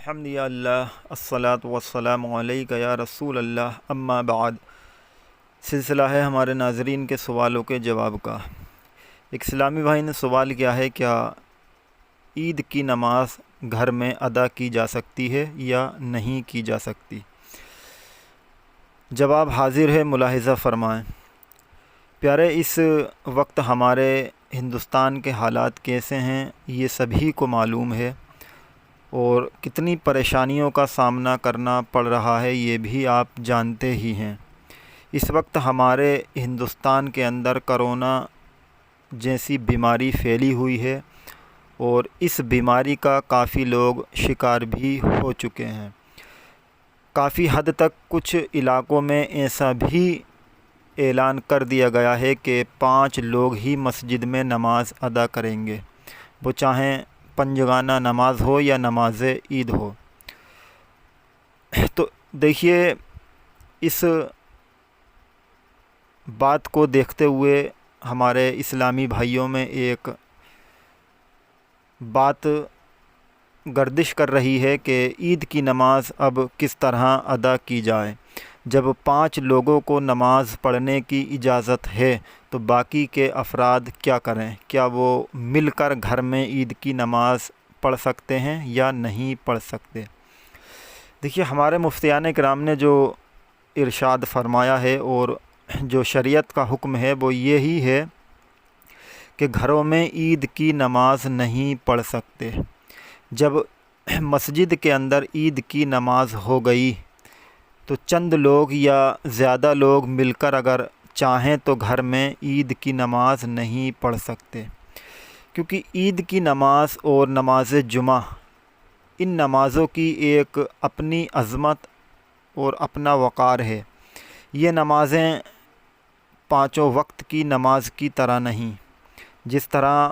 الحمدللہ الصلاۃ والسلام علیک یا رسول اللہ اما بعد۔ سلسلہ ہے ہمارے ناظرین کے سوالوں کے جواب کا۔ ایک اسلامی بھائی نے سوال کیا ہے، کیا عید کی نماز گھر میں ادا کی جا سکتی ہے یا نہیں کی جا سکتی؟ جواب حاضر ہے، ملاحظہ فرمائیں۔ پیارے، اس وقت ہمارے ہندوستان کے حالات کیسے ہیں یہ سبھی کو معلوم ہے، اور کتنی پریشانیوں کا سامنا کرنا پڑ رہا ہے یہ بھی آپ جانتے ہی ہیں۔ اس وقت ہمارے ہندوستان کے اندر کرونا جیسی بیماری پھیلی ہوئی ہے، اور اس بیماری کا کافی لوگ شکار بھی ہو چکے ہیں۔ کافی حد تک کچھ علاقوں میں ایسا بھی اعلان کر دیا گیا ہے کہ 5 لوگ ہی مسجد میں نماز ادا کریں گے، وہ چاہیں پنجگانہ نماز ہو یا نماز عید ہو۔ تو دیکھیے، اس بات کو دیکھتے ہوئے ہمارے اسلامی بھائیوں میں ایک بات گردش کر رہی ہے کہ عید کی نماز اب کس طرح ادا کی جائے۔ جب 5 لوگوں کو نماز پڑھنے کی اجازت ہے تو باقی کے افراد کیا کریں؟ کیا وہ مل کر گھر میں عید کی نماز پڑھ سکتے ہیں یا نہیں پڑھ سکتے؟ دیکھیے، ہمارے مفتیان کرام نے جو ارشاد فرمایا ہے اور جو شریعت کا حکم ہے وہ یہی ہے کہ گھروں میں عید کی نماز نہیں پڑھ سکتے۔ جب مسجد کے اندر عید کی نماز ہو گئی تو چند لوگ یا زیادہ لوگ مل کر اگر چاہیں تو گھر میں عید کی نماز نہیں پڑھ سکتے، کیونکہ عید کی نماز اور نماز جمعہ، ان نمازوں کی ایک اپنی عظمت اور اپنا وقار ہے۔ یہ نمازیں 5 وقت کی نماز کی طرح نہیں۔ جس طرح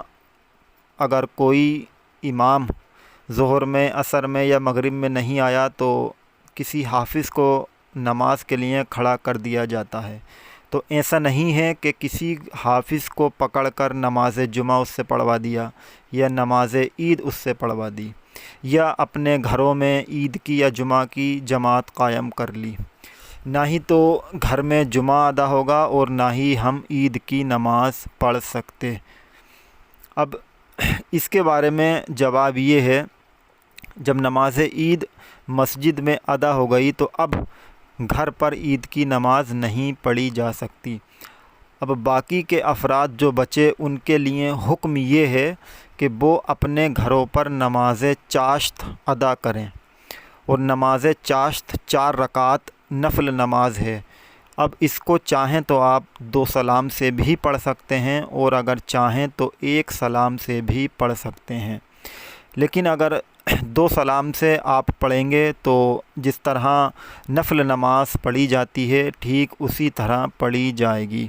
اگر کوئی امام ظہر میں، عصر میں یا مغرب میں نہیں آیا تو کسی حافظ کو نماز کے لیے کھڑا کر دیا جاتا ہے، تو ایسا نہیں ہے کہ کسی حافظ کو پکڑ کر نماز جمعہ اس سے پڑھوا دیا یا نماز عید اس سے پڑھوا دی، یا اپنے گھروں میں عید کی یا جمعہ کی جماعت قائم کر لی۔ نہ ہی تو گھر میں جمعہ ادا ہوگا اور نہ ہی ہم عید کی نماز پڑھ سکتے۔ اب اس کے بارے میں جواب یہ ہے، جب نماز عید مسجد میں ادا ہو گئی تو اب گھر پر عید کی نماز نہیں پڑھی جا سکتی۔ اب باقی کے افراد جو بچے، ان کے لیے حکم یہ ہے کہ وہ اپنے گھروں پر نماز چاشت ادا کریں، اور نماز چاشت 4 رکعت نفل نماز ہے۔ اب اس کو چاہیں تو آپ 2 سلام سے بھی پڑھ سکتے ہیں، اور اگر چاہیں تو 1 سلام سے بھی پڑھ سکتے ہیں۔ لیکن اگر 2 سلام سے آپ پڑھیں گے تو جس طرح نفل نماز پڑھی جاتی ہے ٹھیک اسی طرح پڑھی جائے گی۔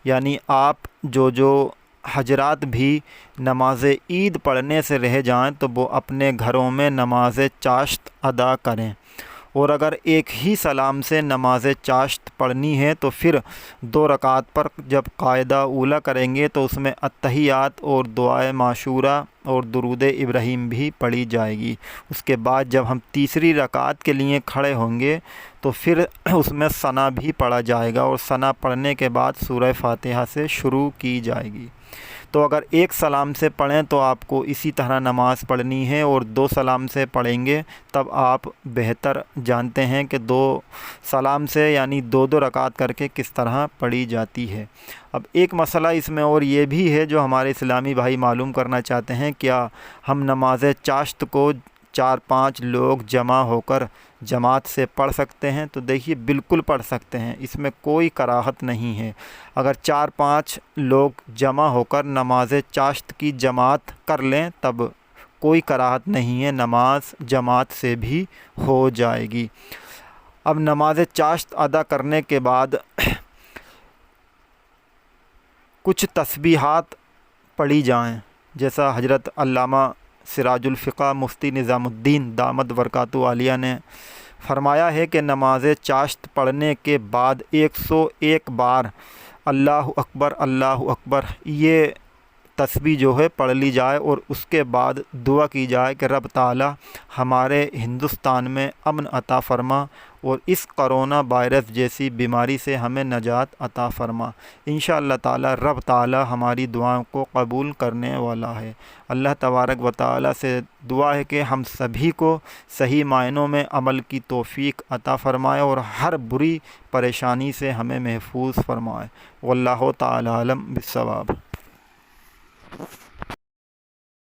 یعنی آپ جو حضرات بھی نماز عید پڑھنے سے رہ جائیں تو وہ اپنے گھروں میں نماز چاشت ادا کریں، اور اگر 1 ہی سلام سے نماز چاشت پڑھنی ہے تو پھر 2 رکعت پر جب قاعدہ اولیٰ کریں گے تو اس میں التحیات اور دعائے معشورہ اور درود ابراہیم بھی پڑھی جائے گی۔ اس کے بعد جب ہم تیسری رکعت کے لیے کھڑے ہوں گے تو پھر اس میں ثنا بھی پڑھا جائے گا، اور ثنا پڑھنے کے بعد سورہ فاتحہ سے شروع کی جائے گی۔ تو اگر 1 سلام سے پڑھیں تو آپ کو اسی طرح نماز پڑھنی ہے، اور 2 سلام سے پڑھیں گے تب آپ بہتر جانتے ہیں کہ 2 سلام سے یعنی 2 رکعت کر کے کس طرح پڑھی جاتی ہے۔ اب ایک مسئلہ اس میں اور یہ بھی ہے جو ہمارے اسلامی بھائی معلوم کرنا چاہتے ہیں، کیا ہم نماز چاشت کو 4-5 لوگ جمع ہو کر جماعت سے پڑھ سکتے ہیں؟ تو دیکھیے، بالکل پڑھ سکتے ہیں، اس میں کوئی کراہت نہیں ہے۔ اگر 4-5 لوگ جمع ہو کر نماز چاشت کی جماعت کر لیں تب کوئی کراہت نہیں ہے، نماز جماعت سے بھی ہو جائے گی۔ اب نماز چاشت ادا کرنے کے بعد کچھ تسبیحات پڑھی جائیں، جیسا حضرت علامہ سراج الفقہ مفتی نظام الدین دامت برکاتہ عالیہ نے فرمایا ہے کہ نماز چاشت پڑھنے کے بعد 101 بار اللہ اکبر اللہ اکبر یہ تسبیح جو ہے پڑھ لی جائے اور اس کے بعد دعا کی جائے کہ رب تعالی ہمارے ہندوستان میں امن عطا فرما اور اس کرونا وائرس جیسی بیماری سے ہمیں نجات عطا فرما۔ انشاءاللہ تعالی رب تعالی ہماری دعاؤں کو قبول کرنے والا ہے۔ اللہ تبارک و تعالی سے دعا ہے کہ ہم سبھی کو صحیح معنوں میں عمل کی توفیق عطا فرمائے اور ہر بری پریشانی سے ہمیں محفوظ فرمائے۔ واللہ تعالی عالم بالصواب۔